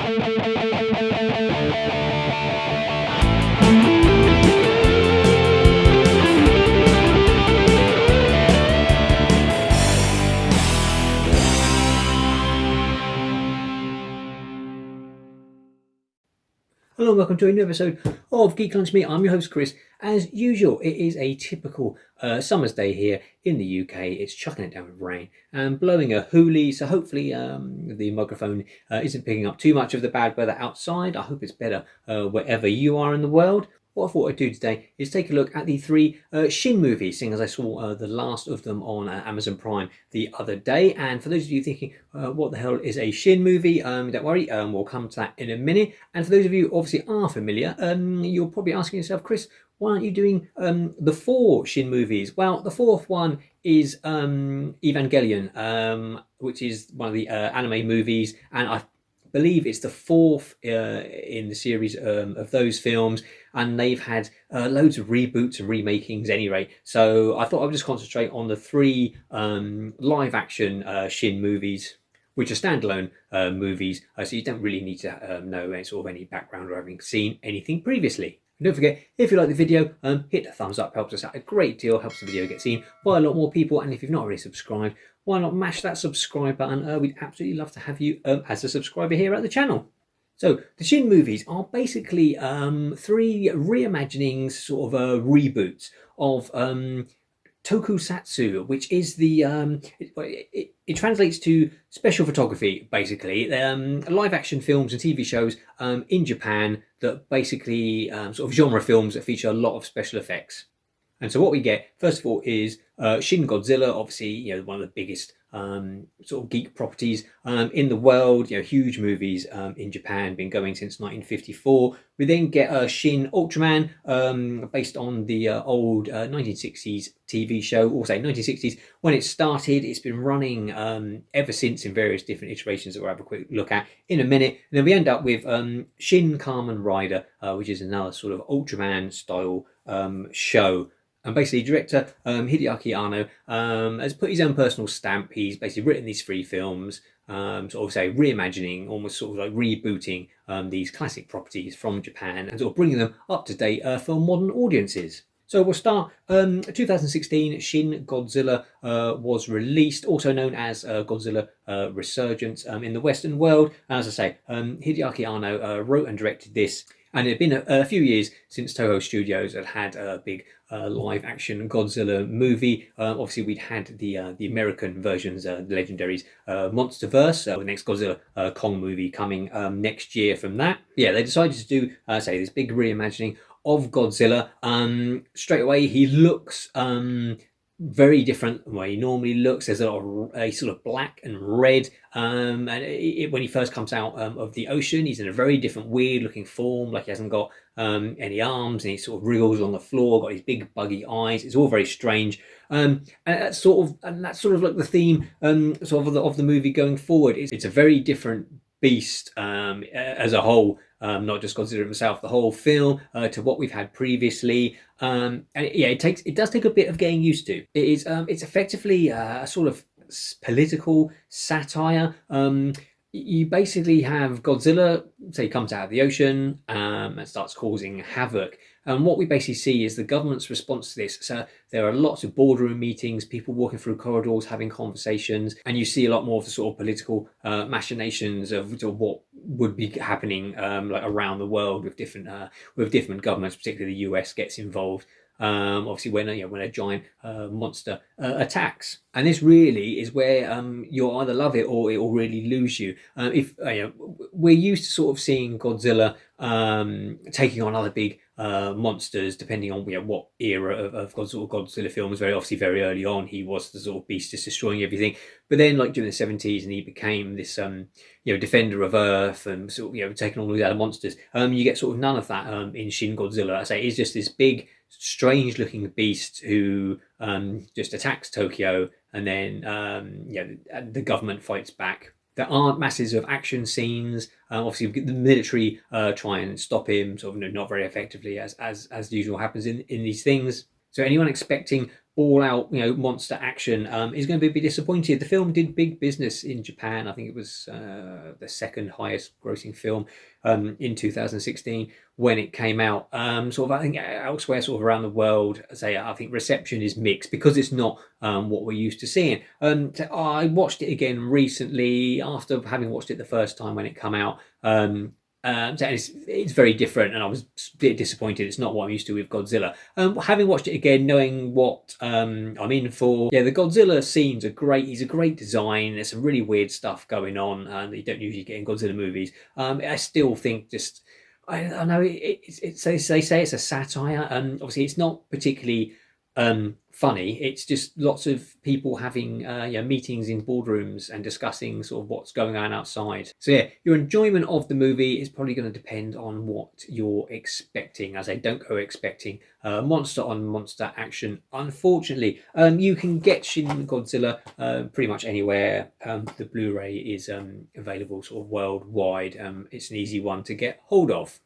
Hello and welcome to a new episode of Geek Lunch Me. I'm your host Chris. As usual, it is a typical summer's day here in the UK. It's chucking it down with rain and blowing a hoolie, so hopefully the microphone isn't picking up too much of the bad weather outside. I hope it's better wherever you are in the world. What I thought I'd do today is take a look at the three Shin movies, seeing as I saw the last of them on Amazon Prime the other day. And for those of you thinking, what the hell is a Shin movie? Don't worry, we'll come to that in a minute. And for those of you who obviously are familiar, you're probably asking yourself, Chris, why aren't you doing the four Shin movies? Well, the fourth one is Evangelion, which is one of the anime movies, and I believe it's the fourth in the series of those films, and they've had loads of reboots and remakings anyway. So I thought I would just concentrate on the three live action Shin movies, which are standalone movies, so you don't really need to know any sort of any background or having seen anything previously. And don't forget, if you like the video, hit the thumbs up, helps us out a great deal, helps the video get seen by a lot more people. And if you've not already subscribed, why not mash that subscribe button? We'd absolutely love to have you as a subscriber here at the channel. So the Shin movies are basically three reimaginings, sort of reboots of Tokusatsu, which is the it translates to special photography, basically live action films and TV shows in Japan that basically sort of genre films that feature a lot of special effects. And so what we get first of all is Shin Godzilla, obviously one of the biggest sort of geek properties in the world, huge movies in Japan, been going since 1954. We then get Shin Ultraman, based on the old 1960s TV show, or say 1960s when it started. It's been running ever since in various different iterations that we'll have a quick look at in a minute. And then we end up with Shin Kamen Rider, which is another sort of Ultraman style show. And basically, director Hideaki Anno has put his own personal stamp. He's basically written these three films, sort of say reimagining, almost sort of like rebooting these classic properties from Japan and sort of bringing them up to date for modern audiences. So we'll start 2016, Shin Godzilla was released, also known as Godzilla Resurgence in the Western world. And as I say, Hideaki Anno wrote and directed this. And it had been a few years since Toho Studios had a big live action Godzilla movie. Obviously, we'd had the American versions, the Legendaries Monsterverse, the next Godzilla Kong movie coming next year from that. Yeah, they decided to do, say, this big reimagining of Godzilla. Straight away, he looks very different from the way he normally looks. There's a sort of black and red, and when he first comes out of the ocean, he's in a very different, weird looking form. Like he hasn't got any arms, and he sort of wriggles on the floor, got his big buggy eyes. It's all very strange, and that's sort of like the theme sort of the movie going forward. It's a very different beast as a whole, not just Godzilla himself, the whole film to what we've had previously. And yeah, it does take a bit of getting used to. It's effectively a sort of political satire. You basically have Godzilla, say, comes out of the ocean and starts causing havoc. And what we basically see is the government's response to this. So there are lots of boardroom meetings, people walking through corridors, having conversations, and you see a lot more of the sort of political machinations of what would be happening like around the world with different governments, particularly the US gets involved. Obviously when a giant monster attacks, and this really is where you'll either love it or it will really lose you. If we're used to sort of seeing Godzilla taking on other big monsters, depending on what era of Godzilla films. Very obviously, very early on, he was the sort of beast just destroying everything. But then, like during the 70s, and he became this defender of Earth and sort of taking on all these other monsters. You get sort of none of that in Shin Godzilla. I say he's just this big, strange looking beast who just attacks Tokyo, and then the government fights back. There aren't masses of action scenes. Obviously, the military try and stop him, sort of not very effectively, as usual happens in these things. So anyone expecting all-out, monster action, is going to be disappointed. The film did big business in Japan. I think it was the second highest grossing film in 2016 when it came out. Sort of, I think elsewhere, sort of around the world, I think reception is mixed because it's not what we're used to seeing. So I watched it again recently after having watched it the first time when it came out. So it's very different, and I was a bit disappointed. It's not what I'm used to with Godzilla. Having watched it again, knowing what I'm in for, the Godzilla scenes are great. He's a great design. There's some really weird stuff going on that you don't usually get in Godzilla movies. I still think I know they say it's a satire, and obviously it's not particularly funny. It's just lots of people having meetings in boardrooms and discussing sort of what's going on outside. So yeah, your enjoyment of the movie is probably going to depend on what you're expecting. As I don't go expecting monster on monster action. Unfortunately, you can get Shin Godzilla pretty much anywhere. The Blu-ray is available sort of worldwide. It's an easy one to get hold of.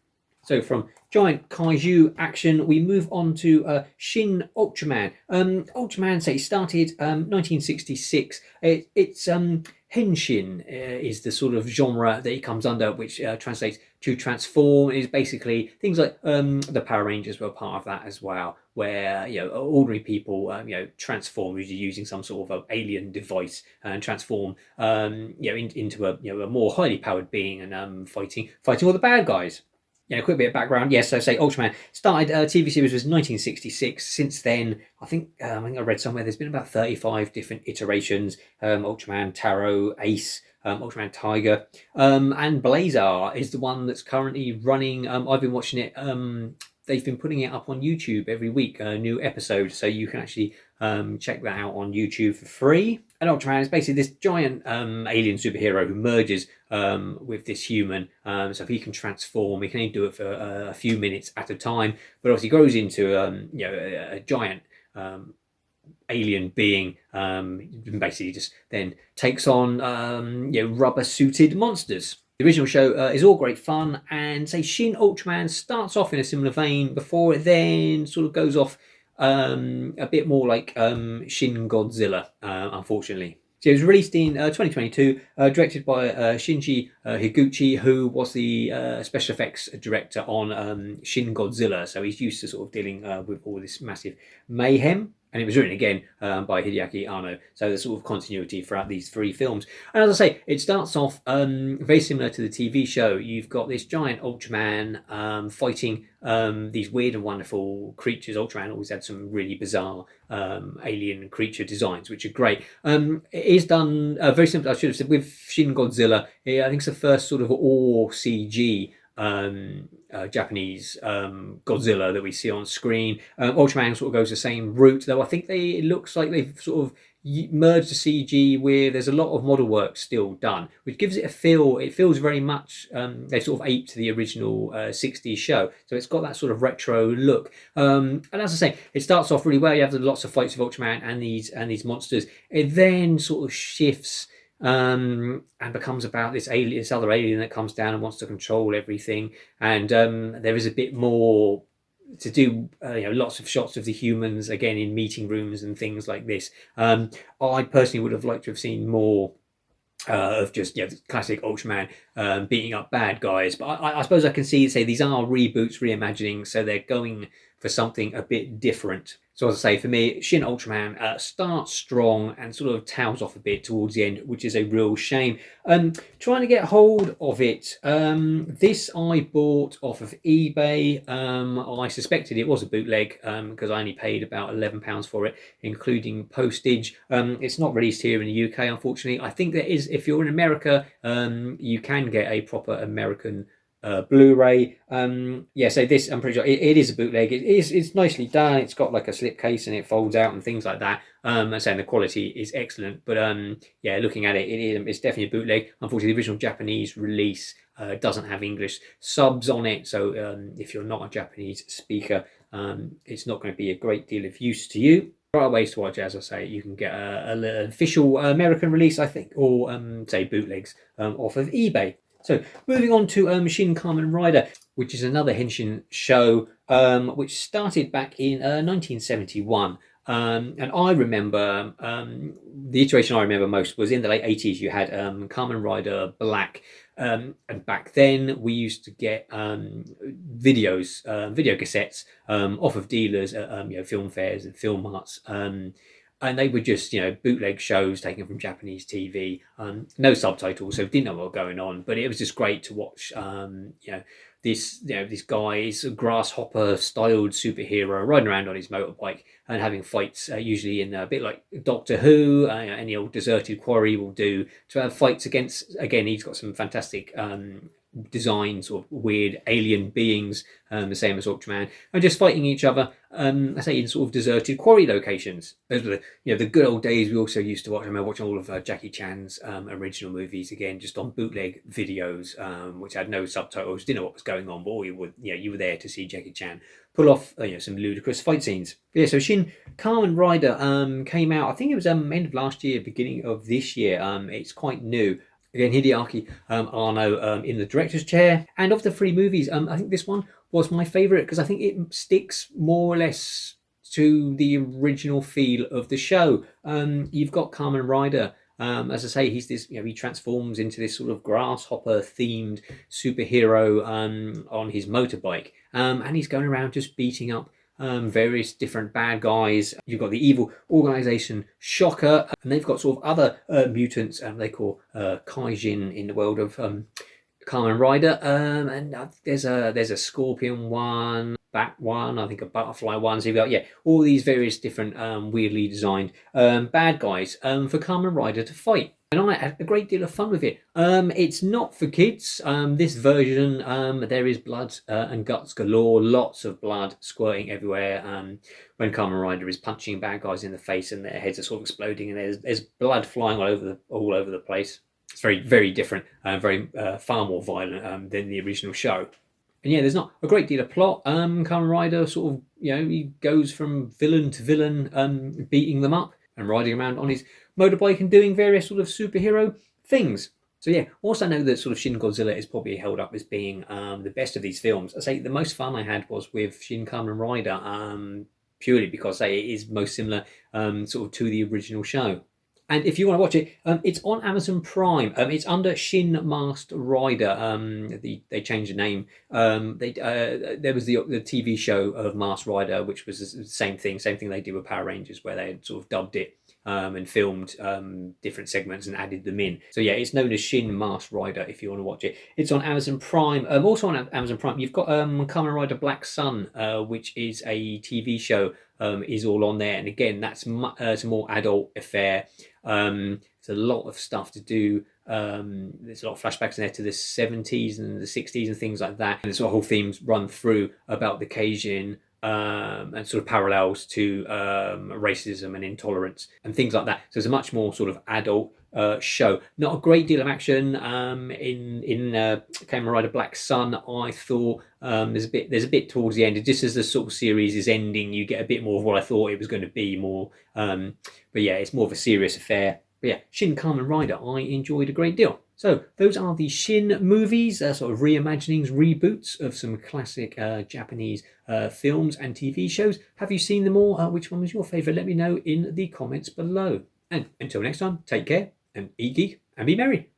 So from giant kaiju action, we move on to Shin Ultraman. Ultraman, say, started 1966. It's Henshin is the sort of genre that it comes under, which translates to transform. It is basically things like the Power Rangers were part of that as well, where ordinary people transform usually using some sort of alien device and transform into a more highly powered being and fighting all the bad guys. Yeah, a quick bit of background. Yes, so say Ultraman started, TV series was 1966. Since then, I think I read somewhere there's been about 35 different iterations. Ultraman Taro, Ace, Ultraman Tiger, and Blazar is the one that's currently running. I've been watching it. They've been putting it up on YouTube every week, a new episode, so you can actually check that out on YouTube for free. And Ultraman is basically this giant alien superhero who merges with this human. So he can transform. He can only do it for a few minutes at a time, but obviously grows into a giant alien being. Basically, just then takes on rubber-suited monsters. The original show is all great fun, and say Shin Ultraman starts off in a similar vein before it then sort of goes off a bit more like Shin Godzilla, unfortunately. So it was released in 2022, directed by Shinji Higuchi, who was the special effects director on Shin Godzilla. So he's used to sort of dealing with all this massive mayhem. And it was written again by Hideaki Anno. So there's sort of continuity throughout these three films. And as I say, it starts off very similar to the TV show. You've got this giant Ultraman fighting these weird and wonderful creatures. Ultraman always had some really bizarre alien creature designs, which are great. It is done very simple, I should have said, with Shin Godzilla. I think it's the first sort of all CG Japanese Godzilla that we see on screen. Ultraman sort of goes the same route, though I think it looks like they've sort of merged the CG with, there's a lot of model work still done, which gives it a feel. It feels very much they sort of aped the original 60s show, so it's got that sort of retro look. And as I say, it starts off really well. You have lots of fights with Ultraman and these monsters. It then sort of shifts and becomes about this other alien that comes down and wants to control everything. And there is a bit more to do, lots of shots of the humans again in meeting rooms and things like this. I personally would have liked to have seen more of just the classic Ultraman beating up bad guys, but I suppose I can say these are reboots, reimagining, so they're going for something a bit different. So as I say, for me, Shin Ultraman starts strong and sort of tails off a bit towards the end, which is a real shame. Trying to get hold of it. This I bought off of eBay. I suspected it was a bootleg because I only paid about £11 for it, including postage. It's not released here in the UK, unfortunately. I think there is, if you're in America, you can get a proper American Blu-ray. So this, I'm pretty sure it is a bootleg. It's nicely done. It's got like a slipcase and it folds out and things like that. I'm saying the quality is excellent, but looking at it's definitely a bootleg. Unfortunately, the original Japanese release doesn't have English subs on it, so if you're not a Japanese speaker, it's not going to be a great deal of use to you. There are ways to watch it, as I say. You can get an official American release, I think, or say bootlegs off of eBay. So moving on to SHIN Kamen Rider, which is another Henshin show, which started back in 1971. And I remember the iteration I remember most was in the late 80s. You had Kamen Rider Black. And back then we used to get video cassettes off of dealers at film fairs and film arts. And they were just, bootleg shows taken from Japanese TV, no subtitles, so didn't know what was going on. But it was just great to watch, this guy's grasshopper styled superhero riding around on his motorbike and having fights, usually in a bit like Doctor Who. Any old deserted quarry will do, to have fights against. Again, he's got some fantastic designs of weird alien beings, the same as Ultraman, and just fighting each other. I say in sort of deserted quarry locations. Those were the good old days we also used to watch. I remember watching all of Jackie Chan's original movies again, just on bootleg videos, which had no subtitles, didn't know what was going on, but all you were there to see Jackie Chan pull off some ludicrous fight scenes. Yeah, so Shin Kamen Rider came out. I think it was end of last year, beginning of this year. It's quite new. Again, Hideaki Anno in the director's chair. And of the three movies, I think this one was my favourite because I think it sticks more or less to the original feel of the show. You've got Kamen Rider. As I say, he's this, he transforms into this sort of grasshopper themed superhero on his motorbike. And he's going around just beating up various different bad guys. You've got the evil organization Shocker, and they've got sort of other mutants they call Kaijin in the world of Kamen Rider. And there's a scorpion one, bat one, I think a butterfly one. So you've got all these various different weirdly designed bad guys for Kamen Rider to fight. And I had a great deal of fun with it. It's not for kids. This version, there is blood and guts galore. Lots of blood squirting everywhere when Kamen Rider is punching bad guys in the face and their heads are sort of exploding, and there's blood flying all over the place. It's very, very different, far more violent than the original show. And there's not a great deal of plot. Kamen Rider sort of, he goes from villain to villain, beating them up and riding around on his motorbike and doing various sort of superhero things. So also know that sort of Shin Godzilla is probably held up as being the best of these films. I say the most fun I had was with Shin Kamen Rider, purely because it is most similar sort of to the original show. And if you want to watch it, it's on Amazon Prime. It's under Shin Masked Rider. They changed the name. There was the TV show of Masked Rider, which was the same thing they did with Power Rangers, where they had sort of dubbed it and filmed different segments and added them in. So it's known as Shin Masked Rider if you want to watch it. It's on Amazon Prime. Also on Amazon Prime, you've got Kamen Rider Black Sun, which is a TV show, is all on there. And again, that's it's a more adult affair. There's a lot of stuff to do. There's a lot of flashbacks in there to the 70s and the 60s and things like that. And the sort of whole themes run through about the Kaijin, and sort of parallels to racism and intolerance and things like that. So it's a much more sort of adult show. Not a great deal of action in Kamen Rider Black Sun. I thought there's a bit towards the end. Just as the sort of series is ending, you get a bit more of what I thought it was going to be more. But it's more of a serious affair. But Shin Kamen Rider, I enjoyed a great deal. So those are the Shin movies, sort of reimaginings, reboots of some classic Japanese films and TV shows. Have you seen them all? Which one was your favourite? Let me know in the comments below. And until next time, take care and eat geek and be merry.